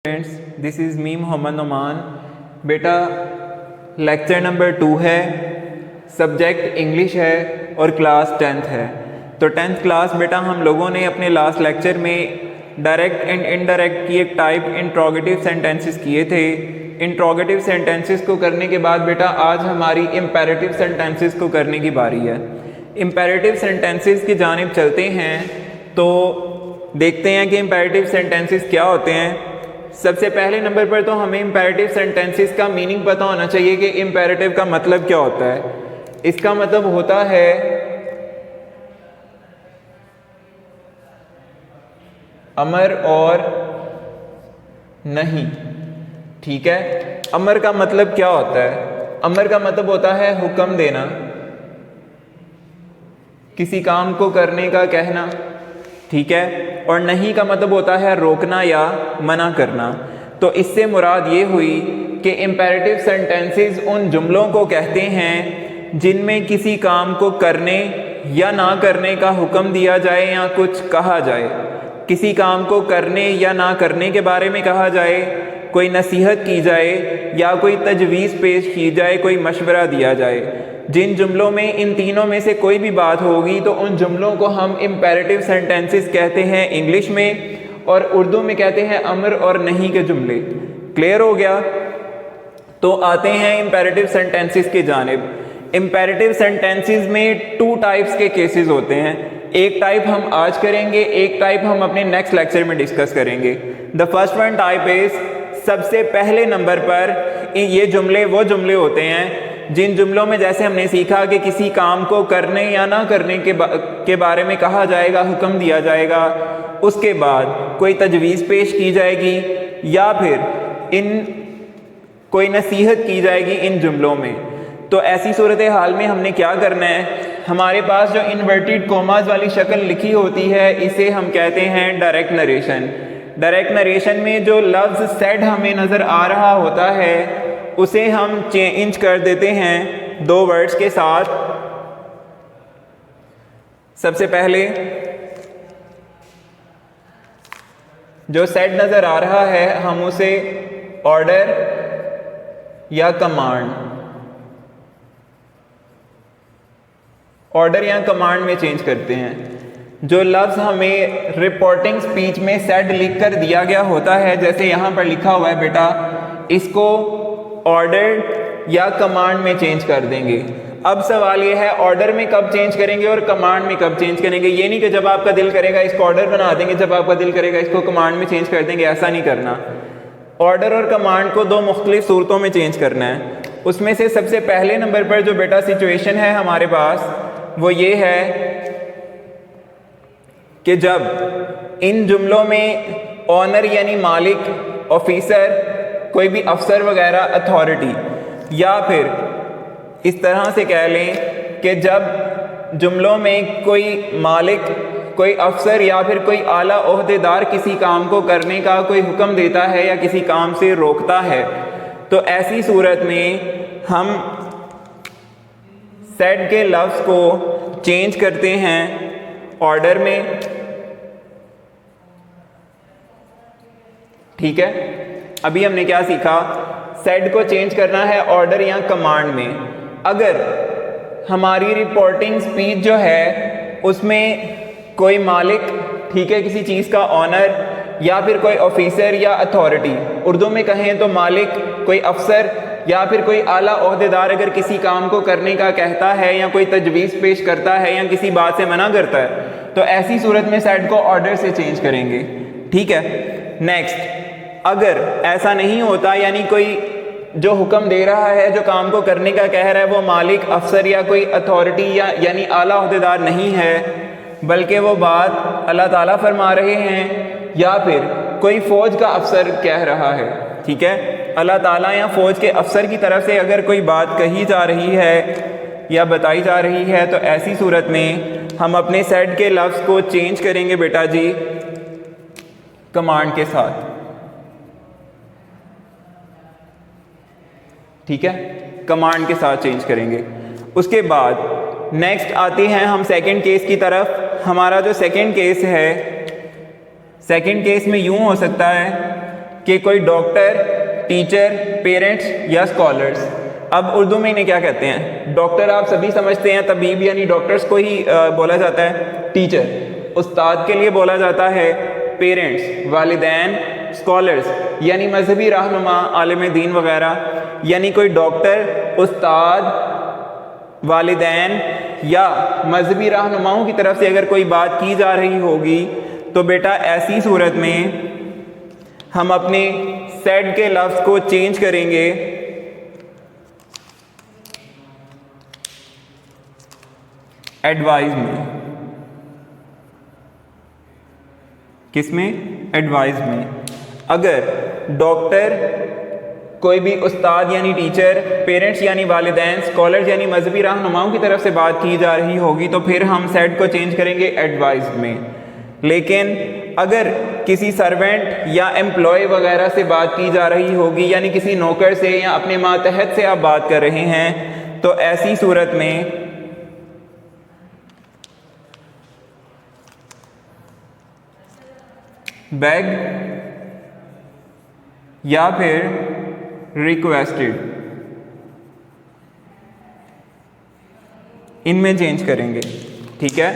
Friends, this is me Mohammad Numan. बेटा lecture number 2 है, subject English है और क्लास 10th है। तो 10th क्लास बेटा हम लोगों ने अपने लास्ट लेक्चर में डायरेक्ट एंड इनडायरेक्ट की एक टाइप इंट्रोगेटिव सेंटेंसेस किए थे। इंट्रोगेटिव सेंटेंसेस को करने के बाद बेटा आज हमारी इम्पेरेटिव सेंटेंसेस को करने की बारी है। इम्पेरेटिव सेंटेंसेस की जानिब चलते हैं तो देखते हैं कि इम्पेरेटिव सेंटेंसेस क्या होते हैं। सबसे पहले नंबर पर तो हमें इम्पेरेटिव सेंटेंसेस का मीनिंग पता होना चाहिए कि इम्पेरेटिव का मतलब क्या होता है। इसका मतलब होता है अमर और नहीं। ठीक है, अमर का मतलब क्या होता है? अमर का मतलब होता है हुक्म देना, किसी काम को करने का कहना। ठीक है, और नहीं का मतलब होता है रोकना या मना करना। तो इससे मुराद ये हुई कि इम्पेरेटिव सेंटेंसेस उन जुमलों को कहते हैं जिनमें किसी काम को करने या ना करने का हुक्म दिया जाए या कुछ कहा जाए। किसी काम को करने या ना करने के बारे में कहा जाए, कोई नसीहत की जाए या कोई तजवीज़ पेश की जाए, कोई मशवरा दिया जाए। जिन जुमलों में इन तीनों में से कोई भी बात होगी तो उन जुमलों को हम इम्पेरेटिव सेंटेंसेस कहते हैं इंग्लिश में, और उर्दू में कहते हैं अमर और नहीं के जुमले। क्लियर हो गया? तो आते हैं इम्पेरेटिव सेंटेंसेस की जानिब। इम्पेरेटिव सेंटेंसेस में 2 टाइप्स के केसेस होते हैं। एक टाइप हम आज करेंगे, एक टाइप हम अपने नेक्स्ट लेक्चर में डिस्कस करेंगे। The first one type is, सबसे पहले नंबर पर ये जुमले वो जुमले होते हैं जिन जुमलों में जैसे हमने सीखा कि किसी काम को करने या ना करने के बारे में कहा जाएगा, हुक्म दिया जाएगा, उसके बाद कोई तजवीज़ पेश की जाएगी या फिर कोई नसीहत की जाएगी इन जुमलों में। तो ऐसी सूरत हाल में हमने क्या करना है, हमारे पास जो इन्वर्टेड कोमास वाली शक्ल लिखी होती है इसे हम कहते हैं डायरेक्ट नरेशन। डायरेक्ट नरेशन में जो लफ्ज़ सेड हमें नज़र आ रहा होता है उसे हम चेंज कर देते हैं 2 वर्ड्स के साथ। सबसे पहले जो सेड नज़र आ रहा है हम उसे ऑर्डर या कमांड, ऑर्डर या कमांड में चेंज करते हैं। जो लफ्ज़ हमें रिपोर्टिंग स्पीच में सेड लिख कर दिया गया होता है, जैसे यहाँ पर लिखा हुआ है बेटा, इसको ऑर्डर या कमांड में चेंज कर देंगे। अब सवाल ये है ऑर्डर में कब चेंज करेंगे और कमांड में कब चेंज करेंगे। ये नहीं कि जब आपका दिल करेगा इसको ऑर्डर बना देंगे, जब आपका दिल करेगा इसको कमांड में चेंज कर देंगे, ऐसा नहीं करना। ऑर्डर और कमांड को 2 मुख्तलिफ सूरतों में चेंज करना है। उसमें से सबसे पहले नंबर पर जो बेटा सिचुएशन है हमारे पास वो ये है कि जब इन जुमलों में ऑनर यानी मालिक, ऑफिसर, कोई भी अफसर वगैरह, अथॉरिटी, या फिर इस तरह से कह लें कि जब जुमलों में कोई मालिक, कोई अफसर या फिर कोई आला ओहदेदार किसी काम को करने का कोई हुक्म देता है या किसी काम से रोकता है, तो ऐसी सूरत में हम सेड के लफ्ज़ को चेंज करते हैं ऑर्डर में। ठीक है, अभी हमने क्या सीखा, सेड को चेंज करना है ऑर्डर या कमांड में। अगर हमारी रिपोर्टिंग स्पीच जो है उसमें कोई मालिक, ठीक है, किसी चीज़ का ऑनर या फिर कोई ऑफिसर या अथॉरिटी, उर्दू में कहें तो मालिक, कोई अफसर या फिर कोई आला ओहदेदार अगर किसी काम को करने का कहता है या कोई तजवीज़ पेश करता है या किसी बात से मना करता है, तो ऐसी सूरत में सेड को ऑर्डर से चेंज करेंगे। ठीक है, नेक्स्ट, अगर ऐसा नहीं होता, यानी कोई जो हुक्म दे रहा है, जो काम को करने का कह रहा है, वो मालिक, अफसर या कोई अथॉरिटी यानी आला ओहदेदार नहीं है, बल्कि वो बात अल्लाह ताला फरमा रहे हैं या फिर कोई फ़ौज का अफसर कह रहा है। ठीक है, अल्लाह ताला या फ़ौज के अफसर की तरफ से अगर कोई बात कही जा रही है या बताई जा रही है, तो ऐसी सूरत में हम अपने सेड के लफ्ज़ को चेंज करेंगे बेटा जी कमांड के साथ। ठीक है, कमांड के साथ चेंज करेंगे। उसके बाद नेक्स्ट आते हैं हम सेकंड केस की तरफ। हमारा जो सेकंड केस है, सेकंड केस में यूं हो सकता है कि कोई डॉक्टर, टीचर, पेरेंट्स या स्कॉलर्स। अब उर्दू में इन्हें क्या कहते हैं? डॉक्टर आप सभी समझते हैं, तबीब यानी डॉक्टर्स को ही बोला जाता है। टीचर उस्ताद के लिए बोला जाता है। पेरेंट्स वालिदैन, स्कॉलर्स यानी मजहबी रहनुमा, आलिम दीन वगैरह। यानी कोई डॉक्टर, उस्ताद, वालिदैन या मजहबी रहनुमाओं की तरफ से अगर कोई बात की जा रही होगी तो बेटा ऐसी सूरत में हम अपने सेड के लफ्ज़ को चेंज करेंगे एडवाइज में। किसमें? एडवाइज में। अगर डॉक्टर, कोई भी उस्ताद यानी टीचर, पेरेंट्स यानी वालिदैन, स्कॉलर्स यानी मजहबी रहनुमाओं की तरफ से बात की जा रही होगी तो फिर हम सेड को चेंज करेंगे एडवाइज में। लेकिन अगर किसी सर्वेंट या एम्प्लॉय वगैरह से बात की जा रही होगी, यानी किसी नौकर से या अपने मातहत से आप बात कर रहे हैं, तो ऐसी सूरत में बेग या फिर रिक्वेस्टेड, इनमें चेंज करेंगे। ठीक है,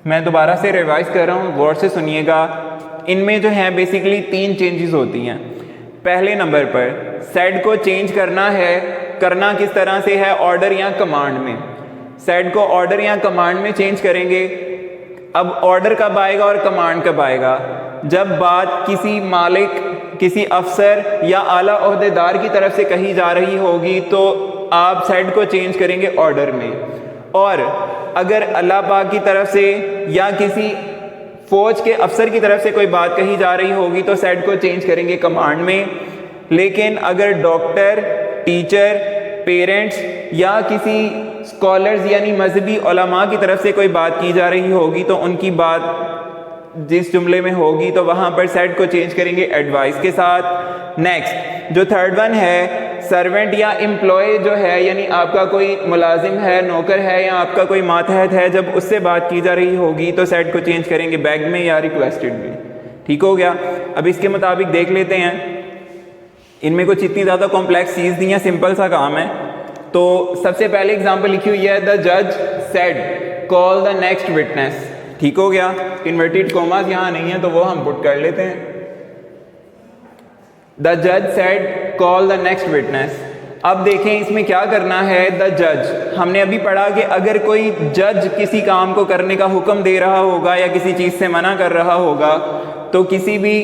मैं दोबारा से रिवाइज कर रहा हूँ, गौर से सुनिएगा। इनमें जो है बेसिकली 3 चेंजेस होती हैं। पहले नंबर पर सेड को चेंज करना है, करना किस तरह से है? ऑर्डर या कमांड में। सेड को ऑर्डर या कमांड में चेंज करेंगे। अब ऑर्डर कब आएगा और कमांड कब आएगा? जब बात किसी मालिक, किसी अफसर या आला ओहदेदार की तरफ से कही जा रही होगी तो आप सेड को चेंज करेंगे ऑर्डर में। और अगर अल्लाह पाक की तरफ से या किसी फौज के अफसर की तरफ से कोई बात कही जा रही होगी तो सेड को चेंज करेंगे कमांड में। लेकिन अगर डॉक्टर, टीचर, पेरेंट्स या किसी स्कॉलर्स यानी मजहबी उलमा की तरफ से कोई बात की जा रही होगी तो उनकी बात जिस जुमले में होगी तो वहाँ पर सेड को चेंज करेंगे एडवाइस के साथ। नेक्स्ट जो थर्ड वन है, सर्वेंट या एम्प्लॉय जो है, यानी आपका कोई मुलाजिम है, नौकर है या आपका कोई मातहत है, जब उससे बात की जा रही होगी तो सेड को चेंज करेंगे बैग में या रिक्वेस्टेड में। ठीक हो गया। अब इसके मुताबिक देख लेते हैं। इनमें कुछ इतनी ज़्यादा कॉम्प्लेक्स चीज़ नहीं है, सिंपल सा काम है। तो सबसे पहले एग्जाम्पल लिखी हुई है, द जज said call the next witness. ठीक हो गया। इन्वर्टेड कॉमास यहाँ नहीं है तो वो हम पुट कर लेते हैं। द जज said call the next witness. अब देखें इसमें क्या करना है। द जज, हमने अभी पढ़ा कि अगर कोई जज किसी काम को करने का हुक्म दे रहा होगा या किसी चीज़ से मना कर रहा होगा तो किसी भी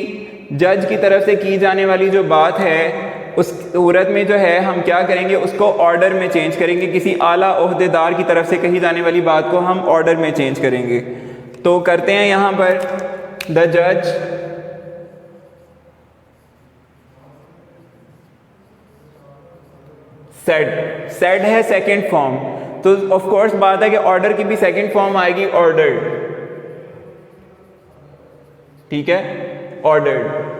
जज की तरफ से की जाने वाली जो बात है उस सूरत में जो है हम क्या करेंगे, उसको ऑर्डर में चेंज करेंगे। किसी आला ओहदेदार की तरफ से कही जाने वाली बात को हम ऑर्डर में चेंज करेंगे। तो करते हैं यहाँ पर, द जज सेड। सेड है सेकंड फॉर्म, तो ऑफ कोर्स बात है कि ऑर्डर की भी सेकंड फॉर्म आएगी ऑर्डर्ड। ठीक है, ऑर्डर्ड।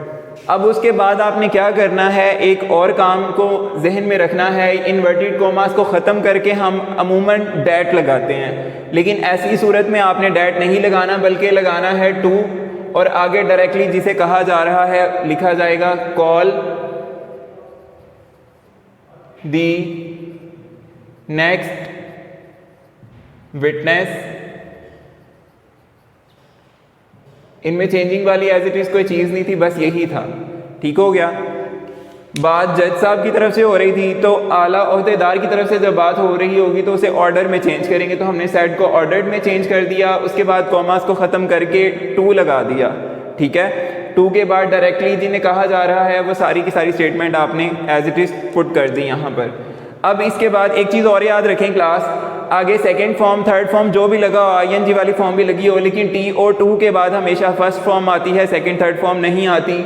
अब उसके बाद आपने क्या करना है, एक और काम को जहन में रखना है। इन्वर्टेड कॉमास को ख़त्म करके हम अमूमन डैट लगाते हैं, लेकिन ऐसी सूरत में आपने डैट नहीं लगाना बल्कि लगाना है टू, और आगे डायरेक्टली जिसे कहा जा रहा है लिखा जाएगा कॉल दी नेक्स्ट विटनेस। इनमें चेंजिंग वाली एज इट इज़ कोई चीज़ नहीं थी, बस यही था। ठीक हो गया। बात जज साहब की तरफ से हो रही थी तो आला ओहदेदार की तरफ से जब बात हो रही होगी तो उसे ऑर्डर में चेंज करेंगे। तो हमने सेड को ऑर्डर्ड में चेंज कर दिया, उसके बाद कॉमास को ख़त्म करके टू लगा दिया। ठीक है, टू के बाद डायरेक्टली जिन्हें कहा जा रहा है वो सारी की सारी स्टेटमेंट आपने एज इट इज़ पुट कर दी यहाँ पर। अब इसके बाद एक चीज़ और याद रखें क्लास, आगे सेकंड फॉर्म, थर्ड फॉर्म जो भी लगा हो, ING वाली फॉर्म भी लगी हो, लेकिन टी और टू के बाद हमेशा फर्स्ट फॉर्म आती है, सेकंड थर्ड फॉर्म नहीं आती।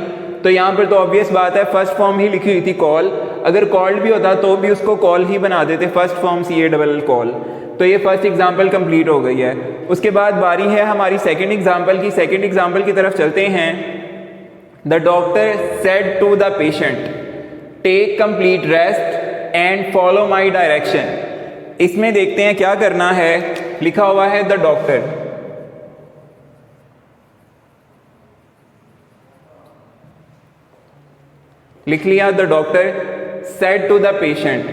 तो यहाँ पर तो ऑब्वियस बात है फर्स्ट फॉर्म ही लिखी हुई थी कॉल, अगर कॉल्ड भी होता तो भी उसको कॉल ही बना देते, फर्स्ट फॉर्म CALL कॉल। तो ये फर्स्ट एग्जाम्पल कंप्लीट हो गई है। उसके बाद बारी है हमारी सेकेंड एग्जाम्पल की। सेकेंड एग्जाम्पल की तरफ चलते हैं। The doctor said to the patient take complete rest and follow my direction. इसमें देखते हैं क्या करना है। लिखा हुआ है द डॉक्टर, लिख लिया। The doctor said to the patient,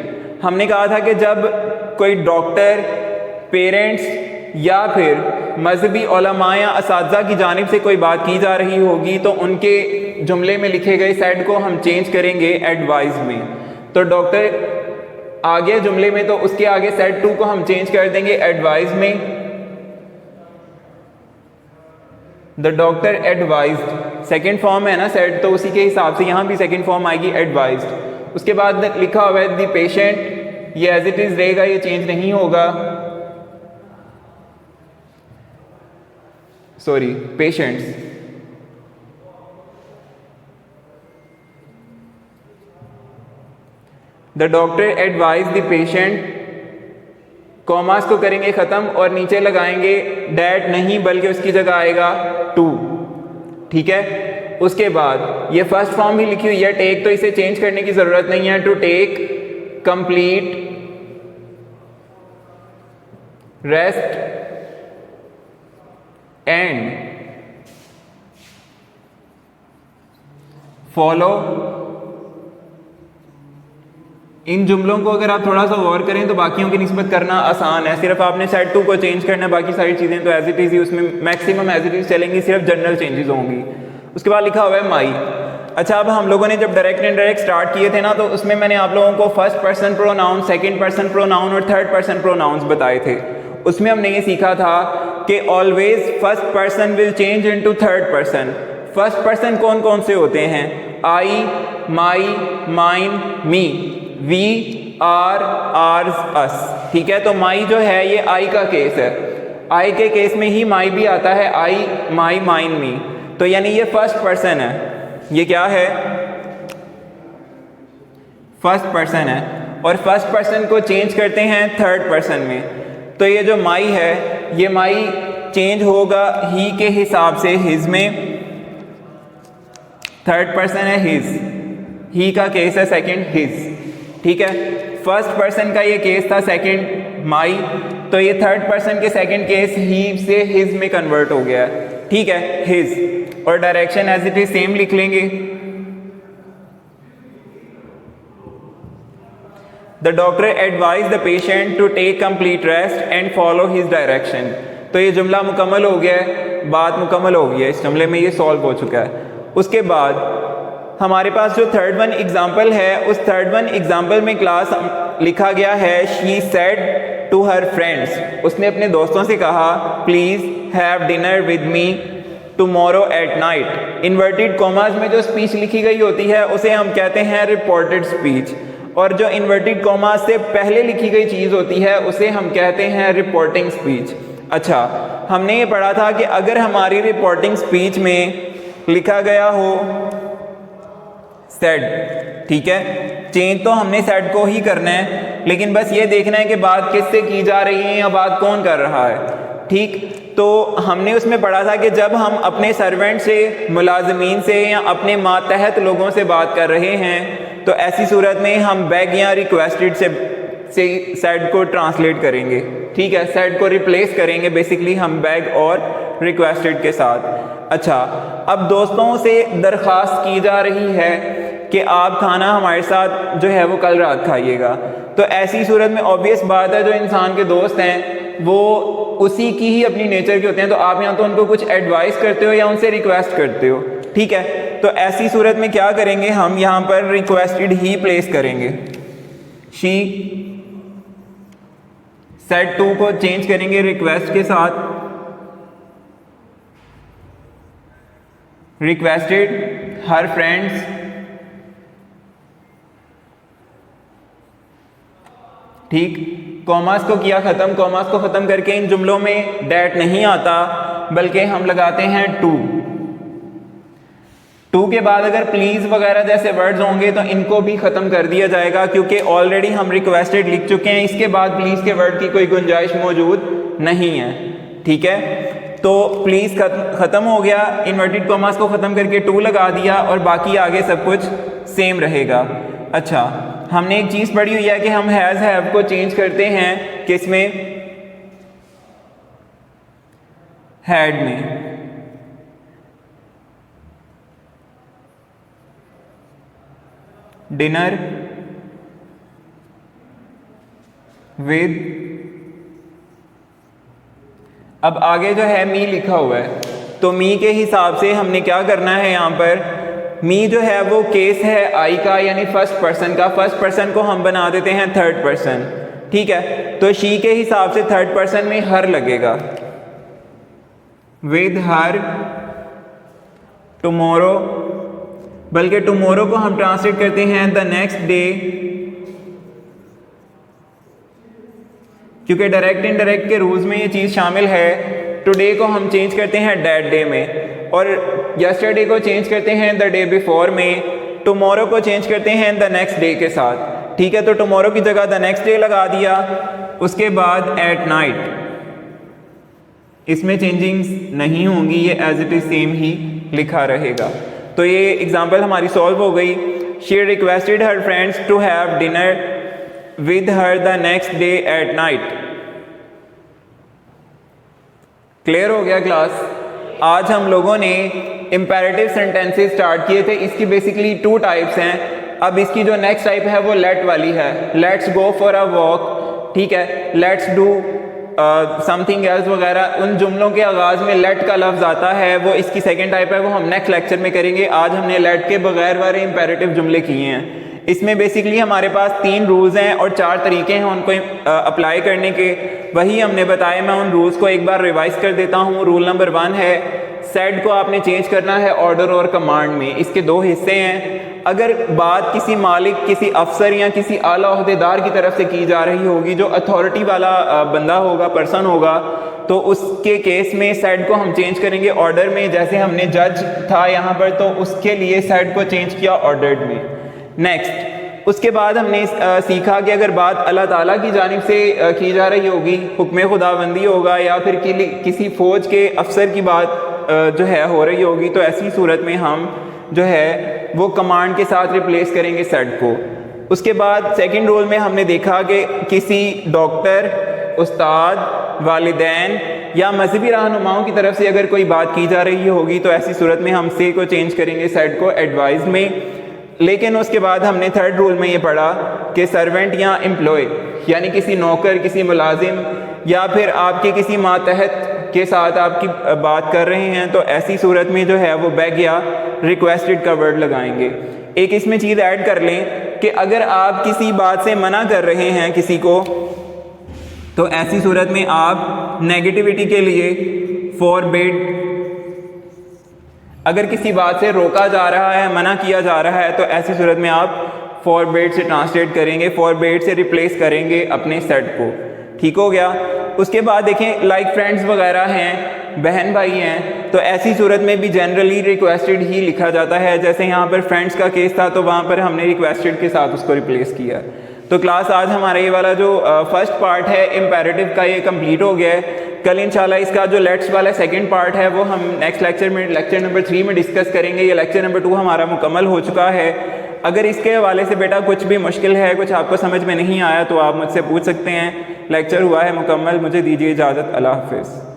हमने कहा था कि जब कोई डॉक्टर पेरेंट्स या फिर मजहबी उलमा या असातिज़ा की जानिब से कोई बात की जा रही होगी तो उनके जुमले में लिखे गए सेड को हम चेंज करेंगे एडवाइज में। तो डॉक्टर आगे जुमले में, तो उसके आगे सेड टू को हम चेंज कर देंगे एडवाइज में। The doctor advised, second form है ना सेड, तो उसी के हिसाब से यहाँ भी सेकेंड फॉर्म आएगी एडवाइज्ड। उसके बाद लिखा हुआ है द पेशेंट, ये एज इट इज रहेगा, ये चेंज नहीं होगा, sorry patients. The doctor advise the patient, commas को करेंगे खत्म और नीचे लगाएंगे डैट नहीं बल्कि उसकी जगह आएगा टू, ठीक है। उसके बाद ये फर्स्ट फॉर्म भी लिखी हुई है टेक, तो इसे चेंज करने की जरूरत नहीं है। To take complete rest and follow. इन जुमलों को अगर आप थोड़ा सा गौर करें तो बाकियों की निस्बत करना आसान है, सिर्फ आपने सेड टू को चेंज करना है, बाकी सारी चीज़ें तो एज इट इज़ ही उसमें मैक्सिमम एज इट इज़ चलेंगी, सिर्फ जनरल चेंजेस होंगी। उसके बाद लिखा हुआ है माई। अच्छा, अब हम लोगों ने जब डायरेक्ट एंड डायरेक्ट स्टार्ट किए थे ना, तो उसमें मैंने आप लोगों को first person pronoun, second person pronoun और थर्ड पर्सन प्रोनाउंस बताए थे। उसमें हमने ये सीखा था कि always first person will change into third person. First person कौन कौन से होते हैं? I, my, mine, me, we, our, ours, us, ठीक है। तो माई जो है ये आई का केस है, आई के केस में ही माई भी आता है, आई, माई, माइन, मी। तो यानी ये फर्स्ट पर्सन है, ये क्या है? फर्स्ट पर्सन है, और फर्स्ट पर्सन को चेंज करते हैं थर्ड पर्सन में। तो ये जो माई है, ये माई चेंज होगा ही के हिसाब से हिज में, थर्ड पर्सन है हिज, ही का केस है सेकंड हिज, ठीक है। फर्स्ट पर्सन का ये केस था सेकंड माई, तो ये थर्ड पर्सन के सेकंड केस ही से हिज में कन्वर्ट हो गया, ठीक है, हिज। और direction as it is same लिख लेंगे। The doctor advise the patient to take complete rest and follow his direction. तो ये जुमला मुकम्मल हो गया है, बात मुकम्मल हो गई है, इस जुमले में ये सॉल्व हो चुका है। उसके बाद हमारे पास जो थर्ड वन एग्जाम्पल है, उस थर्ड वन एग्जाम्पल में क्लास लिखा गया है she said to her friends, उसने अपने दोस्तों से कहा please have dinner with me tomorrow at night. Inverted commas में जो स्पीच लिखी गई होती है उसे हम कहते हैं रिपोर्टेड स्पीच, और जो इन्वर्टेड कॉमास से पहले लिखी गई चीज़ होती है उसे हम कहते हैं रिपोर्टिंग स्पीच। अच्छा, हमने ये पढ़ा था कि अगर हमारी रिपोर्टिंग स्पीच में लिखा गया हो सेड, ठीक है, चेंज तो हमने सेड को ही करना है, लेकिन बस ये देखना है कि बात किससे की जा रही है या बात कौन कर रहा है, ठीक। तो हमने उसमें पढ़ा था कि जब हम अपने सर्वेंट से, मुलाजमीन से या अपने मातहत लोगों से बात कर रहे हैं तो ऐसी सूरत में हम बैग या रिक्वेस्टेड से सेड को ट्रांसलेट करेंगे, ठीक है, सेड को रिप्लेस करेंगे बेसिकली हम बैग और रिक्वेस्टेड के साथ। अच्छा, अब दोस्तों से दरख्वास्त की जा रही है कि आप खाना हमारे साथ जो है वो कल रात खाइएगा। तो ऐसी सूरत में ऑब्वियस बात है जो इंसान के दोस्त हैं वो उसी की ही अपनी नेचर के होते हैं, तो आप यहाँ तो उनको कुछ एडवाइस करते हो या उनसे रिक्वेस्ट करते हो, ठीक है। तो ऐसी सूरत में क्या करेंगे, हम यहाँ पर रिक्वेस्टेड ही प्लेस करेंगे, शी सेड टू को चेंज करेंगे रिक्वेस्ट के साथ, रिक्वेस्टेड हर फ्रेंड्स, ठीक। कॉमास को किया खत्म, कॉमास को खत्म करके इन जुमलों में डैट नहीं आता बल्कि हम लगाते हैं टू। टू के बाद अगर प्लीज वगैरह जैसे वर्ड्स होंगे तो इनको भी खत्म कर दिया जाएगा, क्योंकि ऑलरेडी हम रिक्वेस्टेड लिख चुके हैं, इसके बाद प्लीज के वर्ड की कोई गुंजाइश मौजूद नहीं है, ठीक है। तो प्लीज खत्म हो गया, इन्वर्टेड कॉमास को खत्म करके टू लगा दिया और बाकी आगे सब कुछ सेम रहेगा। अच्छा, हमने एक चीज पढ़ी हुई है कि हम हैज हैव को चेंज करते हैं किसमें, हैड में। डिनर विद, अब आगे जो है मी लिखा हुआ है, तो मी के हिसाब से हमने क्या करना है, यहाँ पर मी जो है वो केस है आई का, यानी फर्स्ट पर्सन का। फर्स्ट पर्सन को हम बना देते हैं थर्ड पर्सन, ठीक है। तो शी के हिसाब से थर्ड पर्सन में हर लगेगा, विद हर टुमारो, बल्कि टुमारो को हम ट्रांसलेट करते हैं द नेक्स्ट डे, क्योंकि डायरेक्ट इनडायरेक्ट के रूल्स में ये चीज़ शामिल है। टुडे को हम चेंज करते हैं डेट डे में, और यस्टरडे को चेंज करते हैं द डे बिफोर में, टुमारो को चेंज करते हैं द नेक्स्ट डे के साथ, ठीक है। तो टुमारो की जगह द नेक्स्ट डे लगा दिया, उसके बाद एट नाइट, इसमें चेंजिंग्स नहीं होंगी, ये एज इट इज सेम ही लिखा रहेगा। तो ये एग्जांपल हमारी सॉल्व हो गई। She requested her friends to have dinner with her the next day at night. Clear हो गया क्लास? आज हम लोगों ने इंपेरेटिव सेंटेंसेस स्टार्ट किए थे। इसकी बेसिकली 2 टाइप्स हैं। अब इसकी जो नेक्स्ट टाइप है वो लेट वाली है, let's go for a walk, ठीक है, लेट्स डू समथिंग एल्स वगैरह। उन जुमलों के आगाज में लेट का लफ्ज आता है, वो इसकी सेकंड टाइप है, वो हम नेक्स्ट लेक्चर में करेंगे। आज हमने लेट के बगैर वाले इंपेरेटिव जुमले किए हैं। इसमें बेसिकली हमारे पास 3 रूल्स हैं और 4 तरीके हैं उनको अप्लाई करने के, वही हमने बताया। मैं उन रूल्स को एक बार रिवाइज कर देता हूँ। रूल नंबर 1 है, सेड को आपने चेंज करना है ऑर्डर और कमांड में। इसके 2 हिस्से हैं। अगर बात किसी मालिक, किसी अफसर या किसी आला ओहदेदार की तरफ से की जा रही होगी, जो अथॉरिटी वाला बंदा होगा, पर्सन होगा, तो उसके केस में सेड को हम चेंज करेंगे ऑर्डर में। जैसे हमने जज था यहाँ पर, तो उसके लिए सेड को चेंज किया ऑर्डर्ड में। नेक्स्ट, उसके बाद हमने सीखा कि अगर बात अल्लाह ताला की जानिब से की जा रही होगी, हुक्म खुदाबंदी होगा, या फिर किसी फौज के अफसर की बात जो है हो रही होगी, तो ऐसी सूरत में हम जो है वो कमांड के साथ रिप्लेस करेंगे सेड को। उसके बाद सेकंड रूल में हमने देखा कि किसी डॉक्टर, उस्ताद, वालिदैन या मजहबी रहनुमाओं की तरफ से अगर कोई बात की जा रही होगी, तो ऐसी सूरत में हम से को चेंज करेंगे सेड को एडवाइज में। लेकिन उसके बाद हमने थर्ड रूल में ये पढ़ा कि सर्वेंट या एम्प्लॉय, यानी किसी नौकर, किसी मुलाजिम या फिर आपके किसी मातहत के साथ आपकी बात कर रहे हैं, तो ऐसी सूरत में जो है वो बेग या रिक्वेस्टेड का वर्ड लगाएंगे। एक इसमें चीज़ ऐड कर लें कि अगर आप किसी बात से मना कर रहे हैं किसी को, तो ऐसी सूरत में आप नेगेटिविटी के लिए फॉरबिड, अगर किसी बात से रोका जा रहा है, मना किया जा रहा है, तो ऐसी सूरत में आप फॉरबिड से ट्रांसलेट करेंगे, फॉरबिड से रिप्लेस करेंगे अपने सेड को। ठीक हो गया? उसके बाद देखें, लाइक फ्रेंड्स वगैरह हैं, बहन भाई हैं, तो ऐसी सूरत में भी जनरली रिक्वेस्टेड ही लिखा जाता है। जैसे यहाँ पर फ्रेंड्स का केस था, तो वहाँ पर हमने रिक्वेस्टेड के साथ उसको रिप्लेस किया। तो क्लास आज हमारा ये वाला जो फर्स्ट पार्ट है इम्पेरेटिव का, ये कंप्लीट हो गया है। कल इंशाल्लाह इसका जो लेट्स वाला सेकंड पार्ट है वो हम नेक्स्ट लेक्चर में, लेक्चर नंबर 3 में डिस्कस करेंगे। ये लेक्चर नंबर 2 हमारा मुकम्मल हो चुका है। अगर इसके हवाले से बेटा कुछ भी मुश्किल है, कुछ आपको समझ में नहीं आया, तो आप मुझसे पूछ सकते हैं। लेक्चर हुआ है मुकम्मल। मुझे दीजिए इजाज़त। अल्लाह हाफ़िज़।